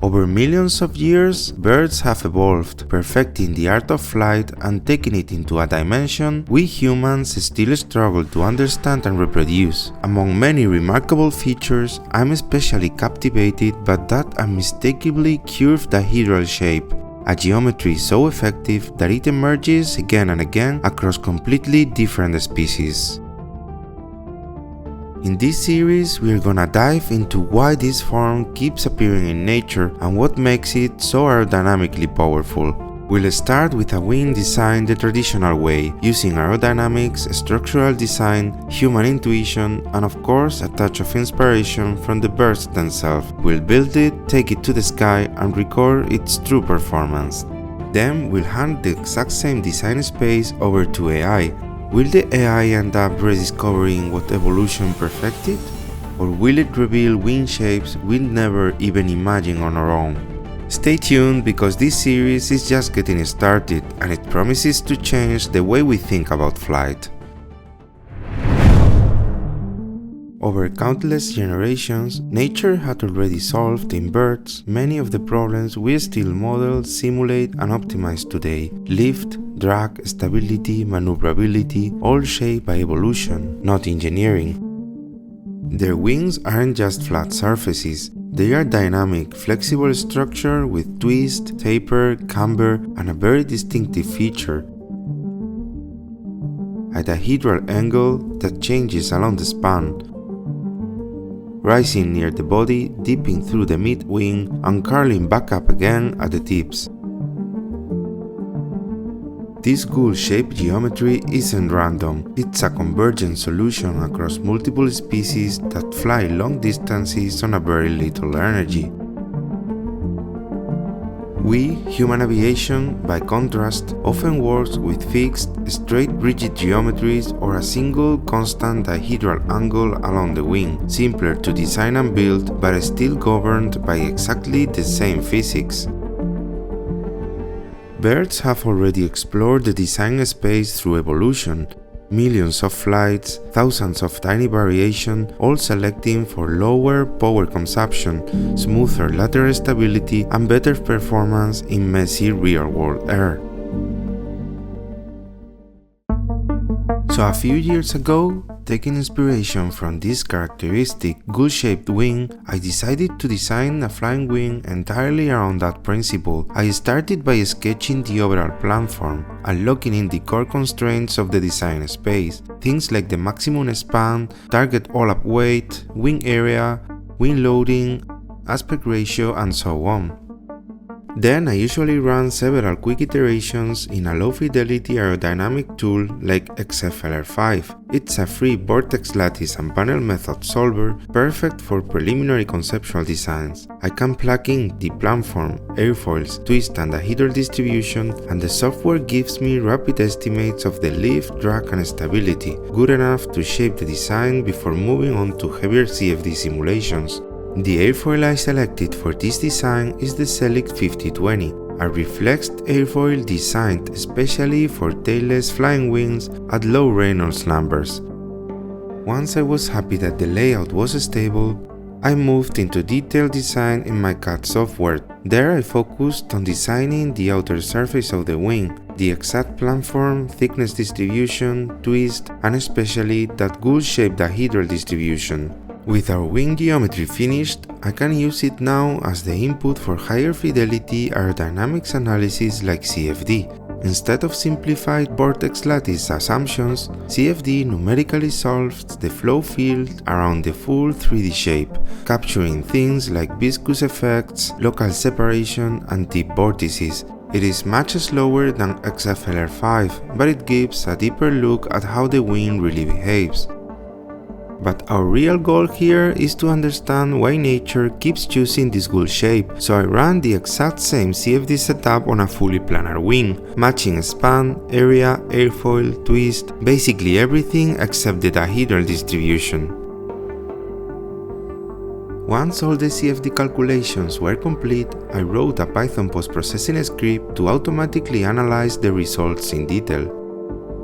Over millions of years, birds have evolved, perfecting the art of flight and taking it into a dimension we humans still struggle to understand and reproduce. Among many remarkable features, I'm especially captivated by that unmistakably curved dihedral shape, a geometry so effective that it emerges again and again across completely different species. In this series, we're gonna dive into why this form keeps appearing in nature and what makes it so aerodynamically powerful. We'll start with a wing design the traditional way, using aerodynamics, structural design, human intuition, and of course a touch of inspiration from the birds themselves. We'll build it, take it to the sky, and record its true performance. Then we'll hand the exact same design space over to AI. Will the AI end up rediscovering what evolution perfected? Or will it reveal wing shapes we'd never even imagine on our own? Stay tuned because this series is just getting started and it promises to change the way we think about flight. Over countless generations, nature had already solved in birds many of the problems we still model, simulate, and optimize today. Lift, drag, stability, maneuverability, all shaped by evolution, not engineering. Their wings aren't just flat surfaces. They are dynamic, flexible structure with twist, taper, camber, and a very distinctive feature: a dihedral angle that changes along the span, rising near the body, dipping through the mid-wing, and curling back up again at the tips. This gull-shaped geometry isn't random, it's a convergent solution across multiple species that fly long distances on a very little energy. We, human aviation, by contrast, often works with fixed, straight rigid geometries or a single constant dihedral angle along the wing, simpler to design and build but still governed by exactly the same physics. Birds have already explored the design space through evolution, millions of flights, thousands of tiny variations, all selecting for lower power consumption, smoother lateral stability, and better performance in messy real-world air. So a few years ago, taking inspiration from this characteristic gull-shaped wing, I decided to design a flying wing entirely around that principle. I started by sketching the overall planform, unlocking in the core constraints of the design space, things like the maximum span, target all-up weight, wing area, wing loading, aspect ratio, and so on. Then I usually run several quick iterations in a low-fidelity aerodynamic tool like XFLR5. It's a free vortex lattice and panel method solver, perfect for preliminary conceptual designs. I can plug in the planform, airfoils, twist and dihedral distribution, and the software gives me rapid estimates of the lift, drag and stability, good enough to shape the design before moving on to heavier CFD simulations. The airfoil I selected for this design is the Select 5020, a reflexed airfoil designed especially for tailless flying wings at low Reynolds numbers. Once I was happy that the layout was stable, I moved into detailed design in my CAD software. There I focused on designing the outer surface of the wing, the exact planform, thickness distribution, twist, and especially that gull-shaped dihedral distribution. With our wing geometry finished, I can use it now as the input for higher fidelity aerodynamics analysis like CFD. Instead of simplified vortex lattice assumptions, CFD numerically solves the flow field around the full 3D shape, capturing things like viscous effects, local separation, and tip vortices. It is much slower than XFLR5, but it gives a deeper look at how the wing really behaves. But our real goal here is to understand why nature keeps choosing this gull shape, so I ran the exact same CFD setup on a fully planar wing, matching span, area, airfoil, twist, basically everything except the dihedral distribution. Once all the CFD calculations were complete, I wrote a Python post-processing script to automatically analyze the results in detail.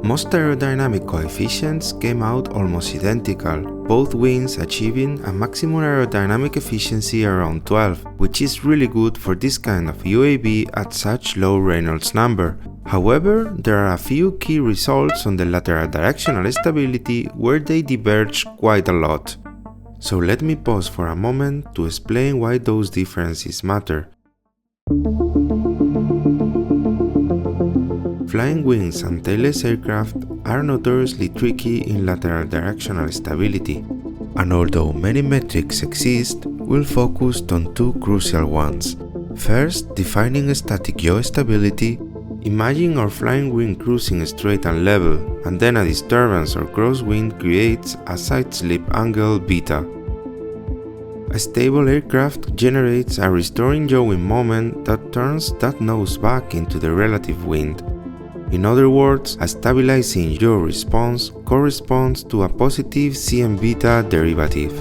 Most aerodynamic coefficients came out almost identical, both wings achieving a maximum aerodynamic efficiency around 12, which is really good for this kind of UAV at such low Reynolds number. However, there are a few key results on the lateral directional stability where they diverge quite a lot. So let me pause for a moment to explain why those differences matter. Flying wings and tailless aircraft are notoriously tricky in lateral directional stability, and although many metrics exist, we'll focus on two crucial ones. First, defining static yaw stability. Imagine our flying wing cruising straight and level, and then a disturbance or crosswind creates a side slip angle beta. A stable aircraft generates a restoring yawing moment that turns that nose back into the relative wind. In other words, a stabilizing yaw response corresponds to a positive Cm beta derivative.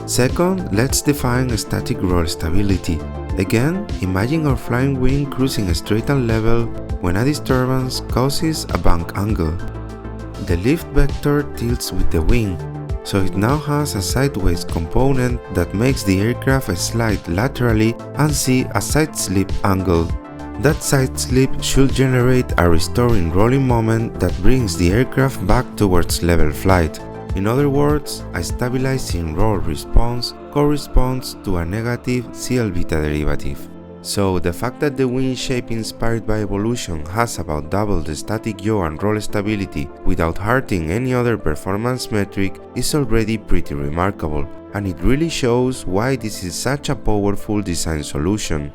Second, let's define static roll stability. Again, imagine our flying wing cruising straight and level when a disturbance causes a bank angle. The lift vector tilts with the wing, so it now has a sideways component that makes the aircraft slide laterally and see a side slip angle. That side slip should generate a restoring rolling moment that brings the aircraft back towards level flight. In other words, a stabilizing roll response corresponds to a negative CL beta derivative. So the fact that the wing shape inspired by evolution has about double the static yaw and roll stability without hurting any other performance metric is already pretty remarkable, and it really shows why this is such a powerful design solution.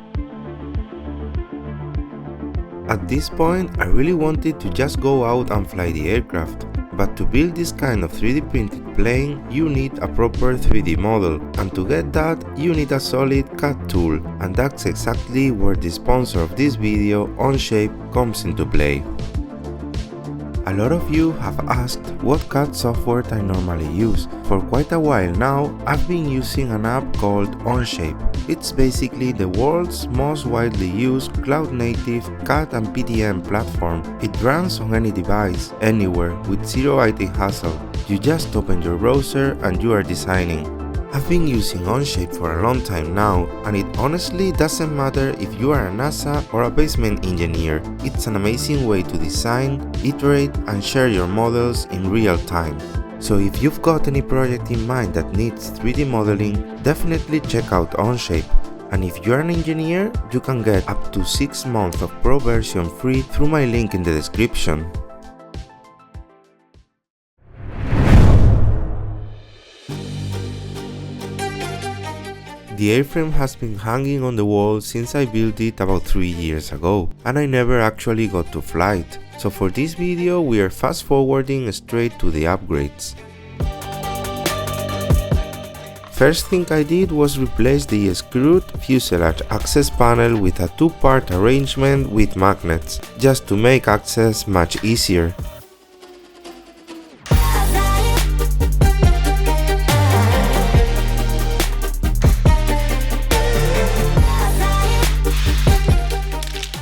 At this point, I really wanted to just go out and fly the aircraft. But to build this kind of 3D printed plane, you need a proper 3D model, and to get that, you need a solid CAD tool, and that's exactly where the sponsor of this video, Onshape, comes into play. A lot of you have asked what CAD software I normally use. For quite a while now, I've been using an app called Onshape. It's basically the world's most widely used cloud-native CAD and PDM platform. It runs on any device, anywhere, with zero IT hassle. You just open your browser and you are designing. I've been using Onshape for a long time now, and it honestly doesn't matter if you are a NASA or a basement engineer. It's an amazing way to design, iterate, and share your models in real time. So if you've got any project in mind that needs 3D modeling, definitely check out Onshape. And if you're an engineer, you can get up to 6 months of Pro version free through my link in the description. The airframe has been hanging on the wall since I built it about 3 years ago, and I never actually got to fly it. So for this video we are fast forwarding straight to the upgrades. First thing I did was replace the screwed fuselage access panel with a two-part arrangement with magnets, just to make access much easier.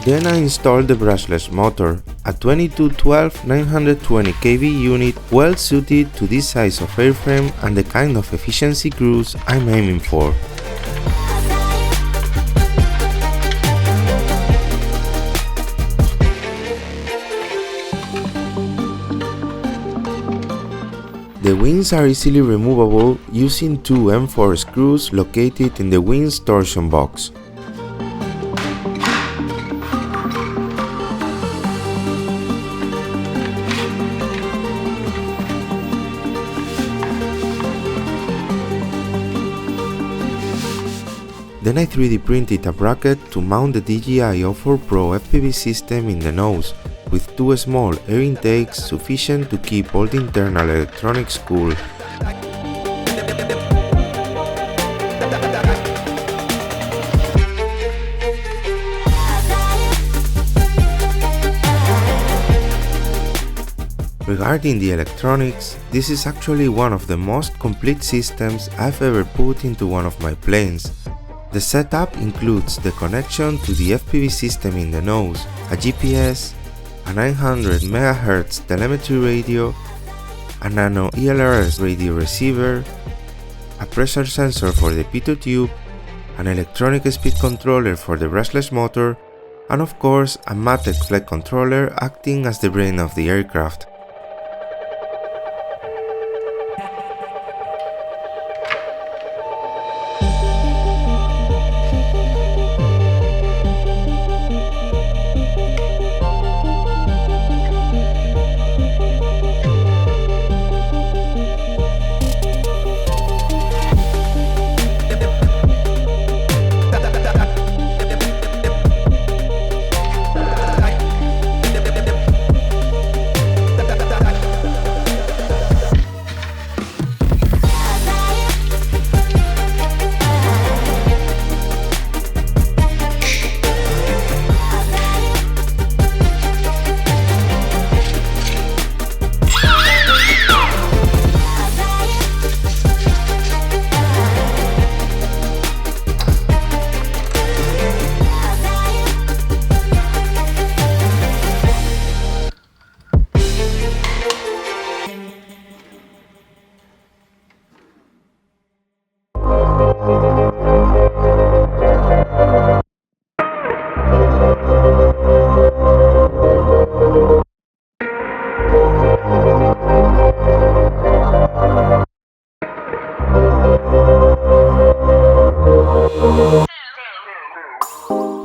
Then I installed the brushless motor, a 2212 920 kV unit well suited to this size of airframe and the kind of efficiency cruise I'm aiming for. The wings are easily removable using two M4 screws located in the wings torsion box. Then I 3D printed a bracket to mount the DJI O4 Pro FPV system in the nose, with two small air intakes sufficient to keep all the internal electronics cool. Regarding the electronics, this is actually one of the most complete systems I've ever put into one of my planes. The setup includes the connection to the FPV system in the nose, a GPS, a 900 MHz telemetry radio, a nano ELRS radio receiver, a pressure sensor for the pitot tube, an electronic speed controller for the brushless motor, and of course a Matic flight controller acting as the brain of the aircraft.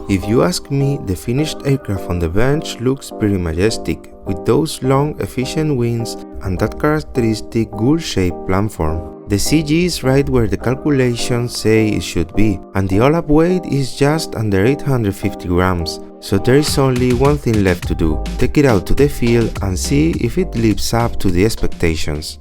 If you ask me, the finished aircraft on the bench looks pretty majestic, with those long, efficient wings and that characteristic gull-shaped planform. The CG is right where the calculations say it should be, and the all-up weight is just under 850 grams, so there is only one thing left to do: take it out to the field and see if it lives up to the expectations.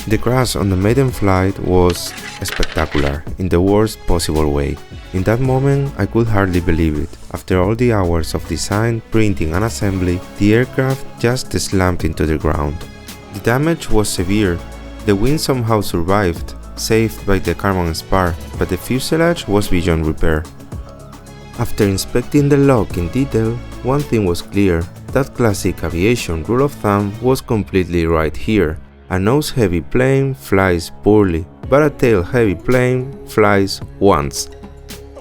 The crash on the maiden flight was spectacular, in the worst possible way. In that moment, I could hardly believe it. After all the hours of design, printing and assembly, the aircraft just slammed into the ground. The damage was severe. The wing somehow survived, saved by the carbon spar, but the fuselage was beyond repair. After inspecting the log in detail, one thing was clear: that classic aviation rule of thumb was completely right here. A nose-heavy plane flies poorly, but a tail-heavy plane flies once.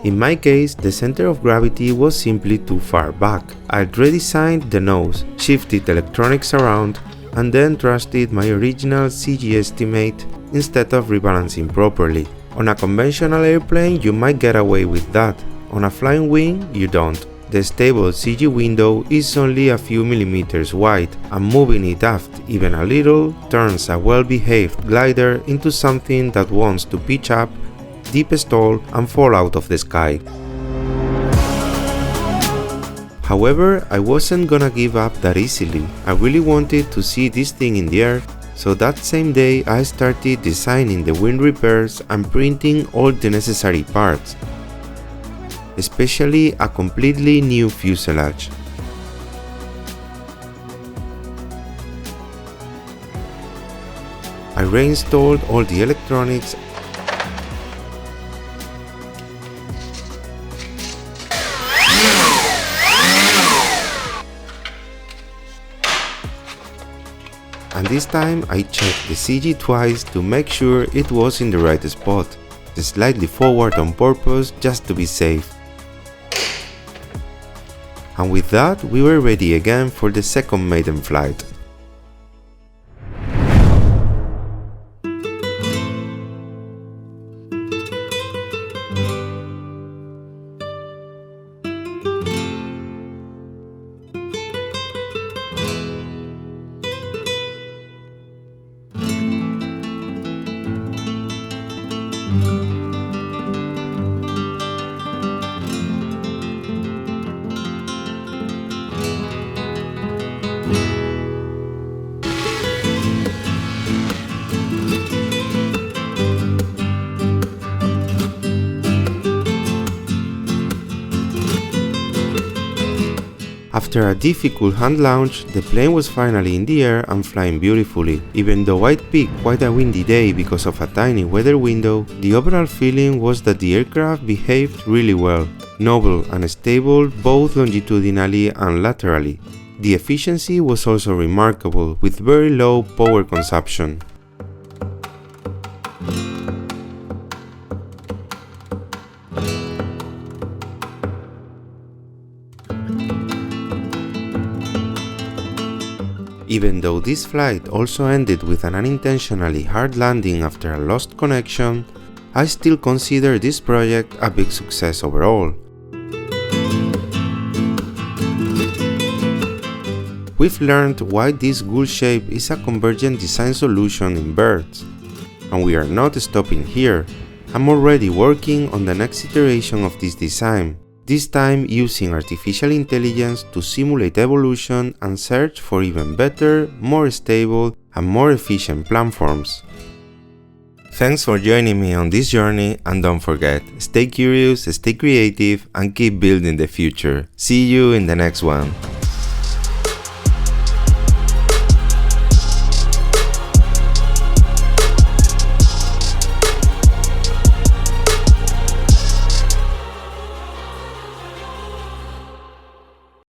In my case, the center of gravity was simply too far back. I'd redesigned the nose, shifted electronics around, and then trusted my original CG estimate instead of rebalancing properly. On a conventional airplane, you might get away with that. On a flying wing, you don't. The stable CG window is only a few millimeters wide, and moving it aft even a little turns a well-behaved glider into something that wants to pitch up, deep stall, and fall out of the sky. However, I wasn't gonna give up that easily. I really wanted to see this thing in the air, so that same day I started designing the wing repairs and printing all the necessary parts, especially a completely new fuselage. I reinstalled all the electronics and this time I checked the CG twice to make sure it was in the right spot, slightly forward on purpose just to be safe. And with that, we were ready again for the second maiden flight. After a difficult hand launch, the plane was finally in the air and flying beautifully. Even though I'd picked quite a windy day because of a tiny weather window, the overall feeling was that the aircraft behaved really well, novel and stable both longitudinally and laterally. The efficiency was also remarkable, with very low power consumption. Even though this flight also ended with an unintentionally hard landing after a lost connection, I still consider this project a big success overall. We've learned why this gull-shape is a convergent design solution in birds, and we are not stopping here. I'm already working on the next iteration of this design, this time using artificial intelligence to simulate evolution and search for even better, more stable, and more efficient planforms. Thanks for joining me on this journey, and don't forget, stay curious, stay creative, and keep building the future. See you in the next one.